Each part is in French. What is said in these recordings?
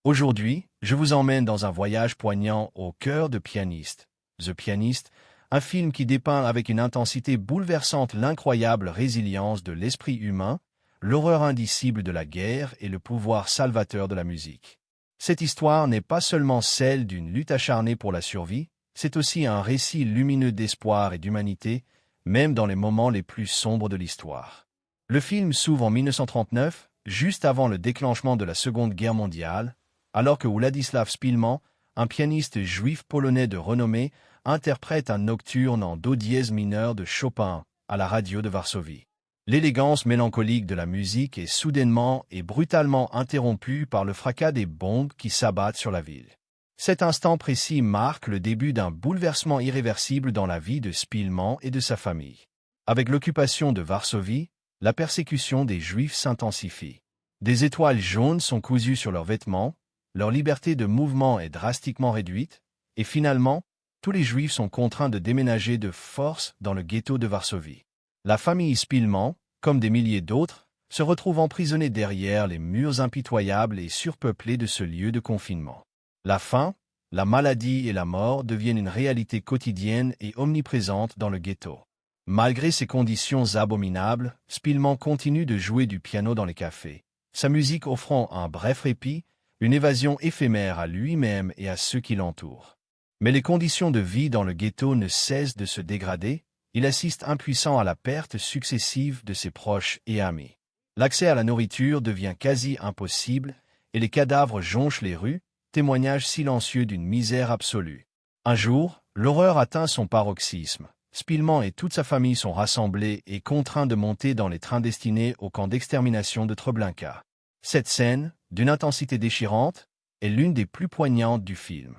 Aujourd'hui, je vous emmène dans un voyage poignant au cœur de Pianiste. The Pianist, un film qui dépeint avec une intensité bouleversante l'incroyable résilience de l'esprit humain, l'horreur indicible de la guerre et le pouvoir salvateur de la musique. Cette histoire n'est pas seulement celle d'une lutte acharnée pour la survie, c'est aussi un récit lumineux d'espoir et d'humanité, même dans les moments les plus sombres de l'histoire. Le film s'ouvre en 1939, juste avant le déclenchement de la Seconde Guerre mondiale, alors que Władysław Szpilman, un pianiste juif polonais de renommée, interprète un nocturne en do dièse mineur de Chopin à la radio de Varsovie. L'élégance mélancolique de la musique est soudainement et brutalement interrompue par le fracas des bombes qui s'abattent sur la ville. Cet instant précis marque le début d'un bouleversement irréversible dans la vie de Szpilman et de sa famille. Avec l'occupation de Varsovie, la persécution des Juifs s'intensifie. Des étoiles jaunes sont cousues sur leurs vêtements, leur liberté de mouvement est drastiquement réduite, et finalement, tous les Juifs sont contraints de déménager de force dans le ghetto de Varsovie. La famille Szpilman, comme des milliers d'autres, se retrouve emprisonnée derrière les murs impitoyables et surpeuplés de ce lieu de confinement. La faim, la maladie et la mort deviennent une réalité quotidienne et omniprésente dans le ghetto. Malgré ces conditions abominables, Szpilman continue de jouer du piano dans les cafés, sa musique offrant un bref répit, une évasion éphémère à lui-même et à ceux qui l'entourent. Mais les conditions de vie dans le ghetto ne cessent de se dégrader, il assiste impuissant à la perte successive de ses proches et amis. L'accès à la nourriture devient quasi impossible et les cadavres jonchent les rues, témoignage silencieux d'une misère absolue. Un jour, l'horreur atteint son paroxysme. Szpilman et toute sa famille sont rassemblés et contraints de monter dans les trains destinés au camp d'extermination de Treblinka. Cette scène, d'une intensité déchirante, est l'une des plus poignantes du film.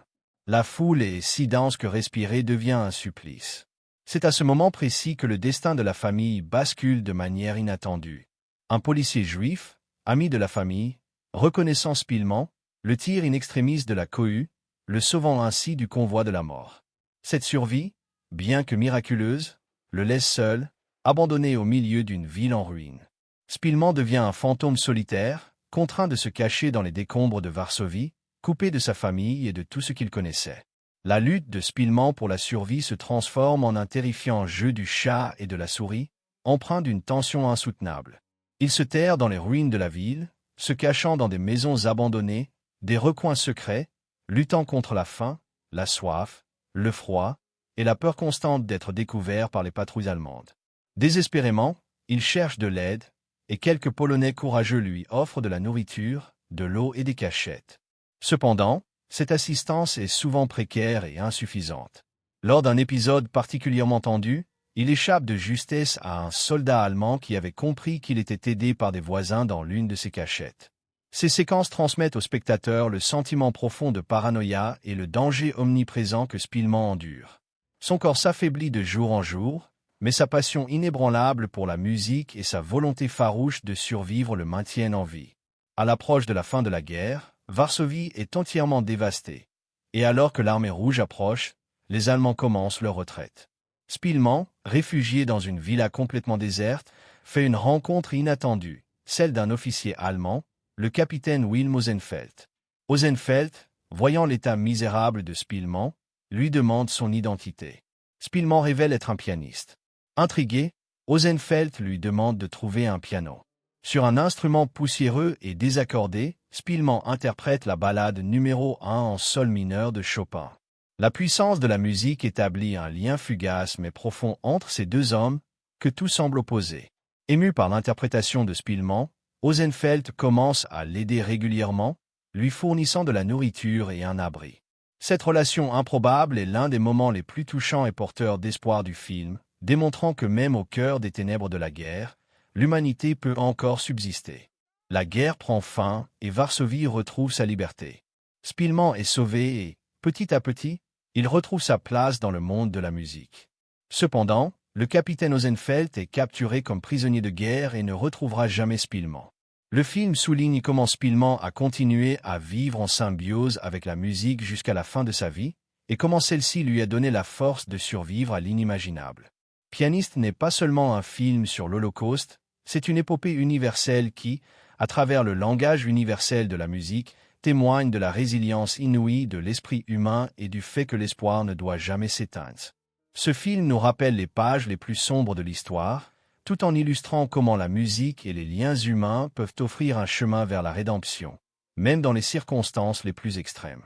La foule est si dense que respirer devient un supplice. C'est à ce moment précis que le destin de la famille bascule de manière inattendue. Un policier juif, ami de la famille, reconnaissant Szpilman, le tire in extremis de la cohue, le sauvant ainsi du convoi de la mort. Cette survie, bien que miraculeuse, le laisse seul, abandonné au milieu d'une ville en ruine. Szpilman devient un fantôme solitaire, contraint de se cacher dans les décombres de Varsovie, coupé de sa famille et de tout ce qu'il connaissait. La lutte de Szpilman pour la survie se transforme en un terrifiant jeu du chat et de la souris, empreint d'une tension insoutenable. Il se terre dans les ruines de la ville, se cachant dans des maisons abandonnées, des recoins secrets, luttant contre la faim, la soif, le froid et la peur constante d'être découvert par les patrouilles allemandes. Désespérément, il cherche de l'aide, et quelques Polonais courageux lui offrent de la nourriture, de l'eau et des cachettes. Cependant, cette assistance est souvent précaire et insuffisante. Lors d'un épisode particulièrement tendu, il échappe de justesse à un soldat allemand qui avait compris qu'il était aidé par des voisins dans l'une de ses cachettes. Ces séquences transmettent au spectateur le sentiment profond de paranoïa et le danger omniprésent que Szpilman endure. Son corps s'affaiblit de jour en jour, mais sa passion inébranlable pour la musique et sa volonté farouche de survivre le maintiennent en vie. À l'approche de la fin de la guerre, Varsovie est entièrement dévastée, et alors que l'armée rouge approche, les Allemands commencent leur retraite. Szpilman, réfugié dans une villa complètement déserte, fait une rencontre inattendue, celle d'un officier allemand, le capitaine Wilhelm Ozenfeld. Ozenfeld, voyant l'état misérable de Szpilman, lui demande son identité. Szpilman révèle être un pianiste. Intrigué, Ozenfeld lui demande de trouver un piano. Sur un instrument poussiéreux et désaccordé, Szpilman interprète la ballade numéro 1 en sol mineur de Chopin. La puissance de la musique établit un lien fugace mais profond entre ces deux hommes, que tout semble opposer. Ému par l'interprétation de Szpilman, Ozenfeld commence à l'aider régulièrement, lui fournissant de la nourriture et un abri. Cette relation improbable est l'un des moments les plus touchants et porteurs d'espoir du film, démontrant que même au cœur des ténèbres de la guerre, l'humanité peut encore subsister. La guerre prend fin et Varsovie retrouve sa liberté. Szpilman est sauvé et, petit à petit, il retrouve sa place dans le monde de la musique. Cependant, le capitaine Ozenfeld est capturé comme prisonnier de guerre et ne retrouvera jamais Szpilman. Le film souligne comment Szpilman a continué à vivre en symbiose avec la musique jusqu'à la fin de sa vie, et comment celle-ci lui a donné la force de survivre à l'inimaginable. Pianiste n'est pas seulement un film sur l'Holocauste, c'est une épopée universelle qui, à travers le langage universel de la musique, témoigne de la résilience inouïe de l'esprit humain et du fait que l'espoir ne doit jamais s'éteindre. Ce film nous rappelle les pages les plus sombres de l'histoire, tout en illustrant comment la musique et les liens humains peuvent offrir un chemin vers la rédemption, même dans les circonstances les plus extrêmes.